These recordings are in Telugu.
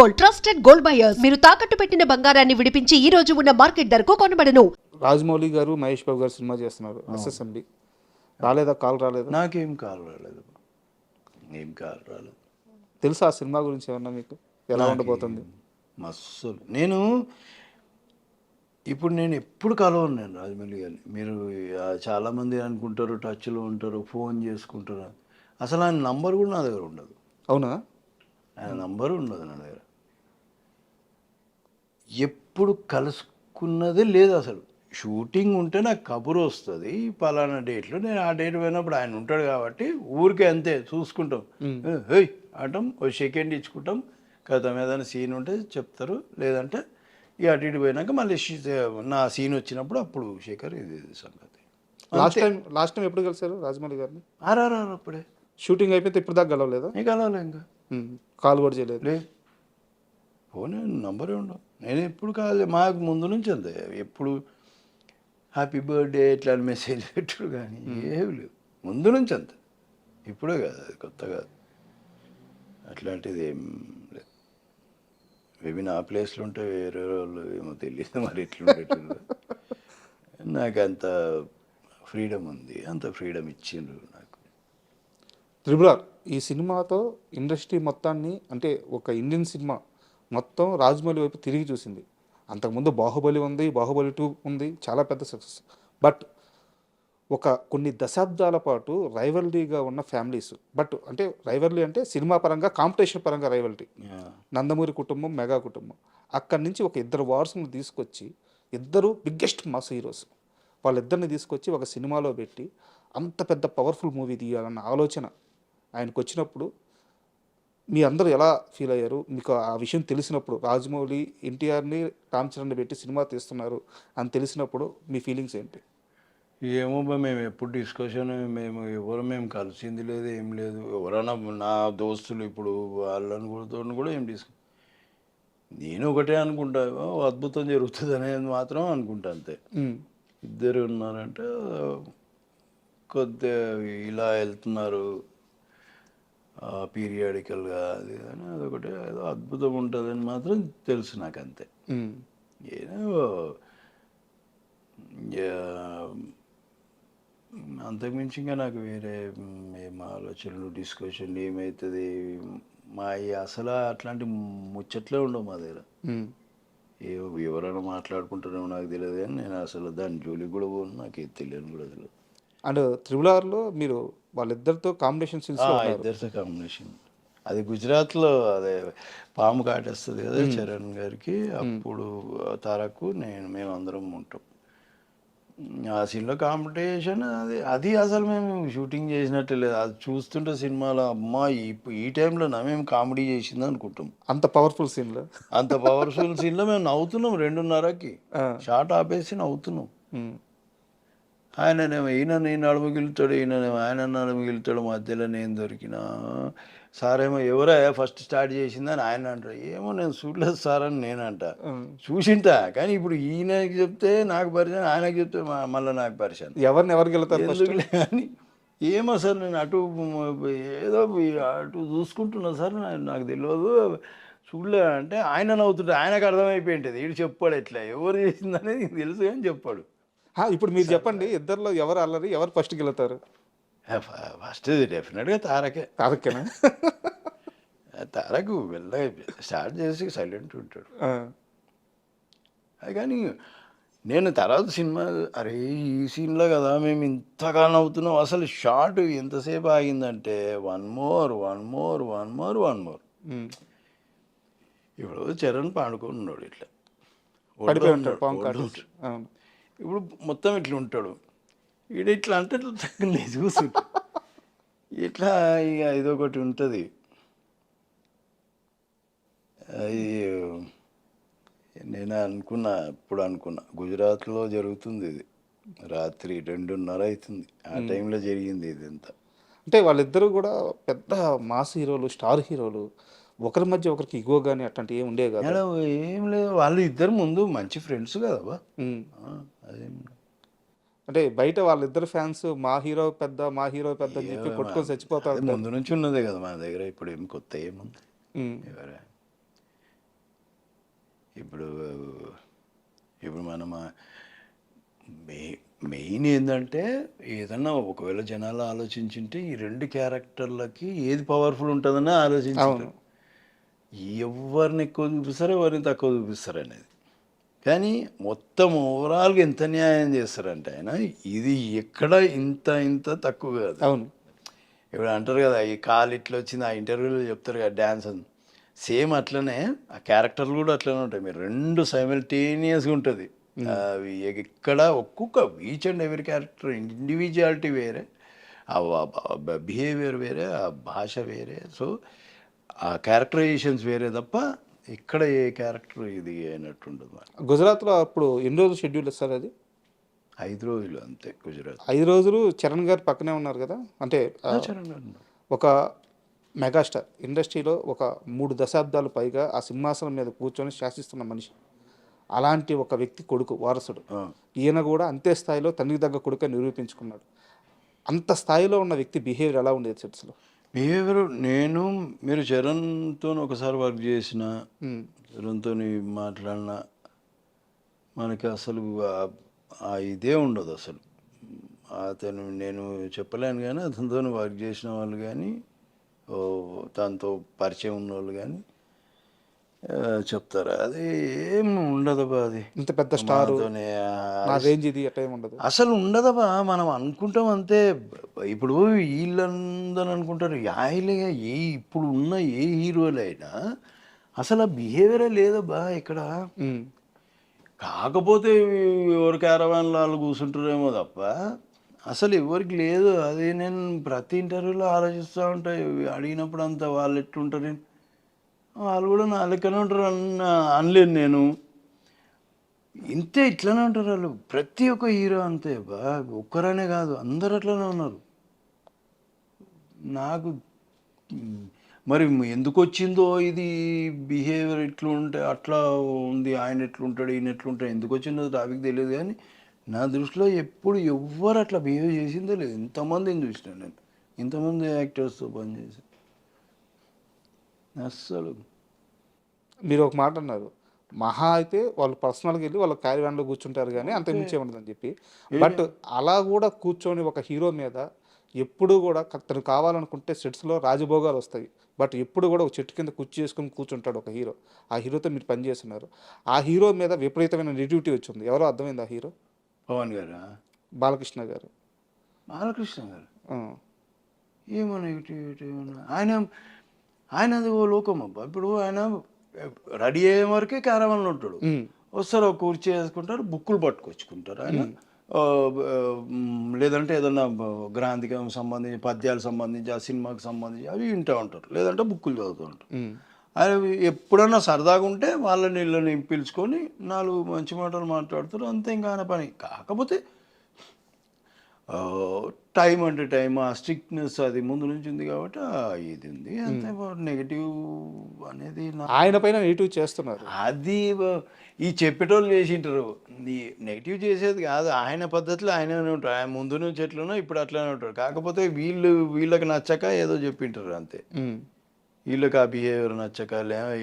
Gold, trusted gold buyers. మీరు తాకట్టు పెట్టిన బంగారాన్ని విడిపించి ఈ రోజు ఉన్న మార్కెట్ ధరకు కొనబడను. రాజమౌళి గారు, మహేష్ బాబు గారు సినిమా చేస్తున్నారు ఎస్ఎస్ఎంబి. రాలేదా? కాల్ రాలేదా? నాకేం కాల్ రాలేదు, ఏం కాల్ రాలేదు. తెలుసా ఆ సినిమా గురించి ఏమన్నా మీకు? ఎలా ఉండబోతుంది? మస్తు నేను ఎప్పుడు కలవను నేను రాజమౌళి గారిని. మీరు చాలామంది అనుకుంటారు టచ్లో ఉంటారు, ఫోన్ చేసుకుంటారు. అసలు ఆయన నంబర్ కూడా నా దగ్గర ఉండదు. అవునా? ఆయన నంబరు ఉండదు నా దగ్గర. ఎప్పుడు కలుసుకున్నదే లేదు అసలు. షూటింగ్ ఉంటే నాకు కబురు వస్తుంది, పలానా డేట్లో నేను ఆ డేట్ పోయినప్పుడు ఆయన ఉంటాడు కాబట్టి ఊరికే అంతే చూసుకుంటాం. హేయ్ అంటాం, ఓ సెకండ్ ఇచ్చుకుంటాం, కథ ఏదైనా సీన్ ఉంటే చెప్తారు, లేదంటే ఇక అటు ఇటు పోయినాక మళ్ళీ నా సీన్ వచ్చినప్పుడు అప్పుడు శేఖర్ ఇది సంగతి. లాస్ట్ టైం ఎప్పుడు కలిసారు రాజమౌళి గారిని? ఆర్ఆర్ఆర్ అప్పుడే. షూటింగ్ అయిపోతే ఇప్పుడు దాకా కలవలేదా? నీకు కలవలే ఇంకా. కాల్ కూడా చేయలేదు? లేదు, ఫోన్ నంబరే ఉండవు. నేను ఎప్పుడు కాలే, మాకు ముందు నుంచి అంతే. ఎప్పుడు హ్యాపీ బర్త్డే ఇట్లా మెసేజ్ పెట్టుడు కానీ ఏమి లేవు, ముందు నుంచి అంతే. ఇప్పుడే కాదు, అది కొత్త కాదు, అట్లాంటిది ఏం లేదు. మేబీ నా ప్లేస్లో ఉంటే వేరే వాళ్ళు ఏమో తెలియదు మరి ఎట్లుండేటప్పుడు. నాకు అంత ఫ్రీడమ్ ఉంది, అంత ఫ్రీడమ్ ఇచ్చిండ్రు నాకు. త్రిబుల్ ఆర్ ఈ సినిమాతో ఇండస్ట్రీ మొత్తాన్ని, అంటే ఒక ఇండియన్ సినిమా మొత్తం రాజమౌళి వైపు తిరిగి చూసింది. అంతకుముందు బాహుబలి ఉంది, బాహుబలి 2 ఉంది, చాలా పెద్ద సక్సెస్. బట్ కొన్ని దశాబ్దాల పాటు రైవల్రీగా ఉన్న ఫ్యామిలీస్, బట్ అంటే రైవల్రీ అంటే సినిమా పరంగా, కాంపిటీషన్ పరంగా రైవల్రీ. నందమూరి కుటుంబం, మెగా కుటుంబం. అక్కడి నుంచి ఒక ఇద్దరు వారసులను తీసుకొచ్చి, ఇద్దరు బిగ్గెస్ట్ మాస్ హీరోస్, వాళ్ళిద్దరిని తీసుకొచ్చి ఒక సినిమాలో పెట్టి అంత పెద్ద పవర్ఫుల్ మూవీ తీయాలన్న ఆలోచన ఆయనకు వచ్చినప్పుడు మీ అందరూ ఎలా ఫీల్ అయ్యారు? మీకు ఆ విషయం తెలిసినప్పుడు, రాజమౌళి ఎన్టీఆర్ని, రామ్ చరణ్ని పెట్టి సినిమా తీస్తున్నారు అని తెలిసినప్పుడు మీ ఫీలింగ్స్ ఏంటి? ఏమో మేము ఎప్పుడు డిస్కషన్, మేము కలిసింది లేదు, ఏం లేదు. ఎవరైనా నా దోస్తులు ఇప్పుడు వాళ్ళని కూడా ఏం నేను ఒకటే అనుకుంటా, అద్భుతం జరుగుతుంది అనేది మాత్రం అనుకుంటా అంతే. ఇద్దరు ఉన్నారంటే కొద్దిగా ఇలా వెళ్తున్నారు పీరియాడికల్గా, అది అని అదొకటి ఏదో అద్భుతం ఉంటుందని మాత్రం తెలుసు నాకు అంతే. ఏదో అంతకుమించి ఇంకా నాకు వేరే ఏం ఆలోచనలు, డిస్కషన్ ఏమవుతుంది మా అసలు అట్లాంటి ముచ్చట్లే ఉండవు మా దగ్గర. ఎవరైనా మాట్లాడుకుంటారేమో నాకు తెలియదు, కానీ నేను అసలు దాని జోలికి కూడా పోను, నాకు తెలియని కూడా తెలియదు. అండ్ త్రిబుల్ ఆర్లో మీరు వాళ్ళిద్దరితో కాంబినేషన్ సీన్స్, ఇద్దరితో కాంబినేషన్, అది గుజరాత్లో అదే పాము కాటేస్తుంది కదా చరణ్ గారికి, అప్పుడు తారకు మేమందరం ఉంటాం ఆ సీన్లో. కాంపిటీషన్ అది అసలు మేము షూటింగ్ చేసినట్టే లేదు, అది చూస్తుంటే సినిమాలో అమ్మా ఈ టైంలో మేము కామెడీ చేసింది అనుకుంటాం. అంత పవర్ఫుల్ సీన్లో, అంత పవర్ఫుల్ సీన్లో మేము నవ్వుతున్నాం 2:30కి, షార్ట్ ఆపేసి నవ్వుతున్నాం. ఈయన నేను నడుముగిలుతాడు, ఆయన నడుముగిలుతాడు, మధ్యలో నేను దొరికినా. సార్ ఏమో ఎవరా ఫస్ట్ స్టార్ట్ చేసిందని ఆయన అంటారు, ఏమో నేను చూడలేదు సార్ అని నేను అంట. చూసింటా, కానీ ఇప్పుడు ఈయనకి చెప్తే నాకు పరిచయం, ఆయనకి చెప్తే మళ్ళీ నాకు పరిచయం. ఎవరికి వెళ్తారు ఎందుకులే కానీ ఏమో సార్ నేను ఏదో అటు చూసుకుంటున్నా సార్, నాకు తెలియదు చూడలే అంటే ఆయన నవ్వుతుంటే ఆయనకు అర్థమైపోయింటుంది, వీడు చెప్పాడు ఎట్లా ఎవరు చేసిందనేది తెలుసు కానీ చెప్పాడు. ఇప్పుడు మీరు చెప్పండి, ఇద్దరిలో ఎవరు అల్లరి, ఎవరు ఫస్ట్కి వెళ్తారు? ఫస్ట్ డెఫినెట్గా తారకేనా. తారకు స్టార్ట్ చేసి సైలెంట్ ఉంటాడు. అది కానీ నేను తర్వాత సినిమా అరే ఈ సీన్లో కదా మేము ఇంతగా నవ్వుతున్నాం, అసలు షార్ట్ ఎంతసేపు ఆగిందంటే వన్ మోర్. ఇప్పుడు చరణ్ పాడుకున్నాడు ఇట్లా, ఇప్పుడు మొత్తం ఇట్లా ఉంటాడు, ఈడ ఇట్లా అంటే లేదు కూర్చుంటా ఇట్లా. ఇక ఇదొకటి ఉంటుంది, అది నేను ఇప్పుడు అనుకున్నా గుజరాత్లో జరుగుతుంది ఇది, రాత్రి 2:30 అవుతుంది, ఆ టైంలో జరిగింది ఇది అంతా. అంటే వాళ్ళిద్దరూ కూడా పెద్ద మాస్ హీరోలు, స్టార్ హీరోలు, ఒకరి మధ్య ఒకరికి ఇగో కానీ అట్లాంటి ఏమి ఉండేవి కదా? ఏం లేదు, వాళ్ళు ఇద్దరు ముందు మంచి ఫ్రెండ్స్ కదా. అదేం అంటే బయట వాళ్ళిద్దరు ఫ్యాన్స్ మా హీరో పెద్ద అని చెప్పి కొట్టుకొని చచ్చిపోతారు. ముందు నుంచి ఉన్నదే కదా మన దగ్గర, ఇప్పుడు ఏం కొత్త ఏముంది. ఇప్పుడు ఇప్పుడు మనం మెయిన్ ఏంటంటే ఏదన్నా ఒకవేళ జనాలు ఆలోచించుంటే ఈ 2 క్యారెక్టర్లకి ఏది పవర్ఫుల్ ఉంటుందని ఆలోచించారు. ఎవరిని ఎక్కువ చూపిస్తారో ఎవరిని తక్కువ చూపిస్తారు అనేది. కానీ మొత్తం ఓవరాల్గా ఎంత న్యాయం చేస్తారంటే ఆయన ఇది ఎక్కడ ఇంత తక్కువ కాదు. అవును. ఇప్పుడు అంటారు కదా ఈ కాలు ఇట్లా వచ్చింది, ఆ ఇంటర్వ్యూలో చెప్తారు కదా డ్యాన్స్ అని, సేమ్ అట్లనే ఆ క్యారెక్టర్లు కూడా అట్లనే ఉంటాయి. మీరు 2 సైమల్టేనియస్గా ఉంటుంది. అవి ఎక్కడ ఒక్కొక్క each and every character individuality వేరే, ఆ బిహేవియర్ వేరే, ఆ భాష వేరే, సో ఆ క్యారెక్టరైజేషన్స్ వేరే తప్ప ఇక్కడ ఏ క్యారెక్టర్ ఇది అయినట్టు ఉండదు. గుజరాత్లో అప్పుడు ఎన్ని రోజులు షెడ్యూల్ ఇస్తారు అది? 5 రోజులు అంతే గుజరాత్. 5 రోజులు చరణ్ గారు పక్కనే ఉన్నారు కదా, అంటే ఒక మెగాస్టార్ ఇండస్ట్రీలో ఒక 3 దశాబ్దాలు పైగా ఆ సింహాసనం మీద కూర్చొని శాసిస్తున్న మనిషి, అలాంటి ఒక వ్యక్తి కొడుకు వారసుడు. ఈయన కూడా అంతే స్థాయిలో తండ్రికి దగ్గర కొడుకు నిరూపించుకున్నాడు. అంత స్థాయిలో ఉన్న వ్యక్తి బిహేవియర్ ఎలా ఉండేది సెట్స్లో? బిహేవియర్ మీరు చరణ్తో ఒకసారి వర్క్ చేసిన, చరణ్తో మాట్లాడిన, మనకి అసలు ఆ ఇదే ఉండదు అసలు. అతను నేను చెప్పలేను కానీ అతనితో వర్క్ చేసిన వాళ్ళు కానీ దాంతో పరిచయం ఉన్న వాళ్ళు కానీ చెప్తారు అది ఏం ఉండదబ్బా. అది ఇంత పెద్ద స్టార్ రేంజ్ ఇది అట్లా ఏమి ఉండదు అసలు ఉండదబ్బా. మనం అనుకుంటాం అంతే. ఇప్పుడు వీళ్ళందరూ అనుకుంటారు యాయిలేగా ఇప్పుడు ఉన్న ఏ హీరోలైనా అసలు ఆ బిహేవియరే లేదబ్బా ఇక్కడ. కాకపోతే ఎవరి క్యారవాన్లో వాళ్ళు కూర్చుంటారేమో తప్ప అసలు ఎవరికి లేదు. అది నేను ప్రతి ఇంటర్వ్యూలో ఆలోచిస్తూ ఉంటాయి. అడిగినప్పుడు అంతా వాళ్ళు ఎట్లుంటారు, వాళ్ళు కూడా నా లెక్కనే ఉంటారు అనలేను నేను. ఇంతే ఇట్లనే ఉంటారు వాళ్ళు. ప్రతి ఒక్క హీరో అంతే బా, ఒక్కరనే కాదు అందరు అట్లనే ఉన్నారు. నాకు మరి ఎందుకు వచ్చిందో ఇది బిహేవియర్ ఇట్లుంటే అట్లా ఉంది, ఆయన ఎట్లుంటాడు ఈయన ఎట్లుంటాడు, ఎందుకు వచ్చిందో టాపిక్ తెలియదు. కానీ నా దృష్టిలో ఎప్పుడు ఎవ్వరు అట్లా బిహేవ్ చేసిందో లేదు. ఇంతమందిని చూసినా నేను, ఇంతమంది యాక్టర్స్తో పనిచేసి అస్సలు. మీరు ఒక మాట అన్నారు, మహా అయితే వాళ్ళు పర్సనల్గా వెళ్ళి వాళ్ళ క్యారీవాన్లో కూర్చుంటారు కానీ అంత మించి ఉండదని చెప్పి. బట్ అలా కూడా కూర్చొని ఒక హీరో మీద ఎప్పుడు కూడా తను కావాలనుకుంటే సెట్స్లో రాజభోగాలు వస్తాయి. బట్ ఎప్పుడు కూడా ఒక చెట్టు కింద కుర్చీ చేసుకుని కూర్చుంటాడు ఒక హీరో. ఆ హీరోతో మీరు పనిచేస్తున్నారు. ఆ హీరో మీద విపరీతమైన నెగిటివిటీ వచ్చింది. ఎవరో అర్థమైంది ఆ హీరో? పవన్ గారా? బాలకృష్ణ గారు. బాలకృష్ణ గారు ఏమో నెగిటివిటీ ఆయన అది ఓ లోకం అబ్బా. ఇప్పుడు ఆయన రెడీ అయ్యే వరకే క్యారవాన్లో ఉంటాడు. వస్తారు ఒక కుర్చీ వేసుకుంటారు, బుక్కులు పట్టుకొచ్చుకుంటారు ఆయన. లేదంటే ఏదన్నా గ్రాంధికం సంబంధించి పద్యాలకు సంబంధించి ఆ సినిమాకి సంబంధించి అవి వింటూ ఉంటారు, లేదంటే బుక్కులు చదువుతూ ఉంటారు. ఆయన ఎప్పుడన్నా సరదాగా ఉంటే వాళ్ళని ఇళ్ళని పిలుచుకొని 4 మంచి మాటలు మాట్లాడుతారు, అంతే ఇంకా ఆయన పని. కాకపోతే టైం అంటే టైం, ఆ స్ట్రిక్ట్నెస్ అది ముందు నుంచి ఉంది కాబట్టి ఇది ఉంది అంతే. నెగిటివ్ అనేది ఆయన పైన నెగిటివ్ చేస్తున్నారు. అది ఈ చెప్పేటోళ్ళు చేసింటారు. నెగిటివ్ చేసేది కాదు, ఆయన పద్ధతిలో ఆయననే ఉంటారు. ఆయన ముందు నుంచి ఎట్లనో ఇప్పుడు అట్లనే ఉంటారు. కాకపోతే వీళ్ళకి నచ్చక ఏదో చెప్పింటారు అంతే. వీళ్ళకి ఆ బిహేవియర్ నచ్చక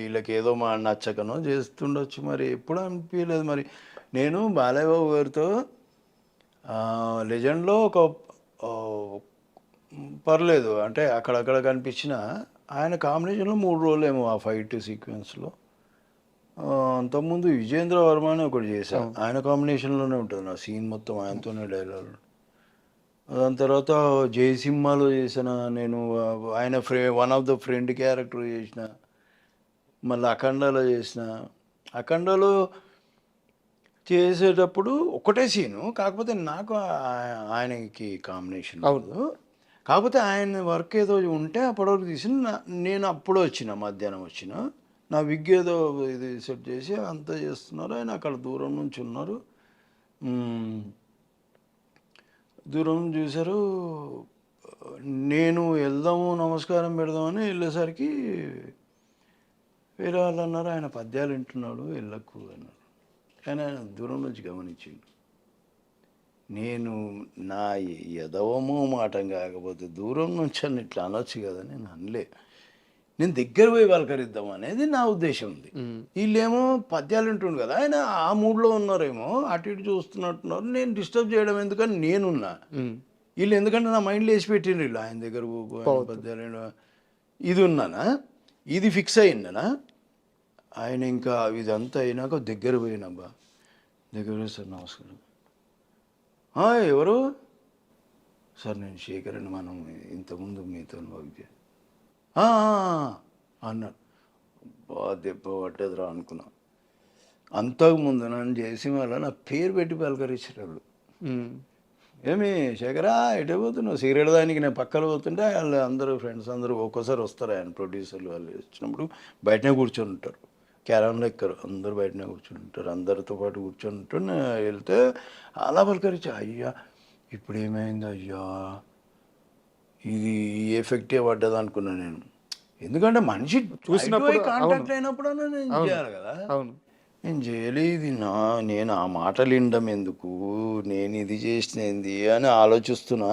వీళ్ళకి ఏదో నచ్చకనో చేస్తుండొచ్చు. మరి ఎప్పుడు అనిపించలేదు. మరి నేను బాలయ్య బాబు గారితో లెజెండ్లో ఒక పర్లేదు అంటే అక్కడక్కడ కనిపించిన ఆయన కాంబినేషన్లో 3 రోజులు ఏమో ఆ ఫైట్ సీక్వెన్స్లో. అంతకుముందు విజేంద్ర వర్మ అని ఒకటి చేశాను, ఆయన కాంబినేషన్లోనే ఉంటుంది నా సీన్ మొత్తం, ఆయనతోనే డైలాగ్. దాని తర్వాత జయసింహాలో చేసిన నేను, ఆయన one of the friend character చేసిన. మళ్ళీ అఖండాలో చేసిన. అఖండాలో చేసేటప్పుడు ఒకటే సీను, కాకపోతే నాకు ఆయనకి కాంబినేషన్ అవ్వదు. కాకపోతే ఆయన వర్క్ ఏదో ఉంటే అప్పటివరకు తీసిన. నేను అప్పుడు వచ్చిన మధ్యాహ్నం వచ్చిన, నా విగ్ ఏదో ఇది సెట్ చేసి అంతా చేస్తున్నారు. ఆయన అక్కడ దూరం నుంచి ఉన్నారు, దూరం చూశారు. నేను వెళ్దాము నమస్కారం పెడదామని వెళ్ళేసరికి వేరే వాళ్ళు అన్నారు ఆయన పద్యాలు వింటున్నాడు వెళ్ళకు అన్నారు. కానీ ఆయన దూరం నుంచి గమనించిండు. నేను నా ఎదవమో మాటం కాకపోతే దూరం నుంచి అని ఇట్లా అనొచ్చు కదా, నేను అనలే. నేను దగ్గర పోయి పలకరిద్దాం అనేది నా ఉద్దేశం ఉంది. వీళ్ళేమో పద్యాలు వింటుండు కదా, ఆయన ఆ మూడ్లో ఉన్నారేమో, అటు ఇటు చూస్తున్నట్టున్నారు. నేను డిస్టర్బ్ చేయడం ఎందుకని నేనున్నా. వీళ్ళు ఎందుకంటే నా మైండ్లో వేసి పెట్టిండ్రు, వీళ్ళు ఆయన దగ్గర పద్యాలు ఇది ఉన్నానా, ఇది ఫిక్స్ అయ్యిందనా. ఆయన ఇంకా ఇదంతా అయినాక దగ్గర పోయినబ్బా, దగ్గర పోయి సార్ నమస్కారం, ఎవరు సార్, నేను శేఖర్ అని, మనం ఇంతకుముందు మీతో వర్క్ అన్నాడు. దెబ్బ పట్టేదిరా అనుకున్నా. అంతకుముందు నన్ను చేసి మళ్ళీ నా పేరు పెట్టి పలకరించేటప్పుడు, ఏమి శేఖరా ఎటే పోతున్నావు, సిగరెట్ దానికి నేను పక్కన పోతుంటే వాళ్ళు అందరూ ఫ్రెండ్స్ అందరూ ఒక్కోసారి వస్తారు, ఆయన ప్రొడ్యూసర్లు వాళ్ళు వచ్చినప్పుడు బయటనే కూర్చొని ఉంటారు, క్యారమ్లో ఎక్కరు, అందరూ బయటనే కూర్చొని ఉంటారు, అందరితో పాటు కూర్చొని ఉంటారు. వెళ్తే అలా పలకరించా, అయ్యా ఇప్పుడు ఏమైంది అయ్యా, ఇది ఈ ఎఫెక్టే పడ్డది అనుకున్నా నేను. ఎందుకంటే మనిషి చూసినప్పుడు కాంటాక్ట్ అయినప్పుడు నేను చేయాలి కదా. అవును, నేను చేయలేదు, నేను ఆ మాటలు వినడం ఎందుకు, నేను ఇది చేసినది అని ఆలోచిస్తున్నా.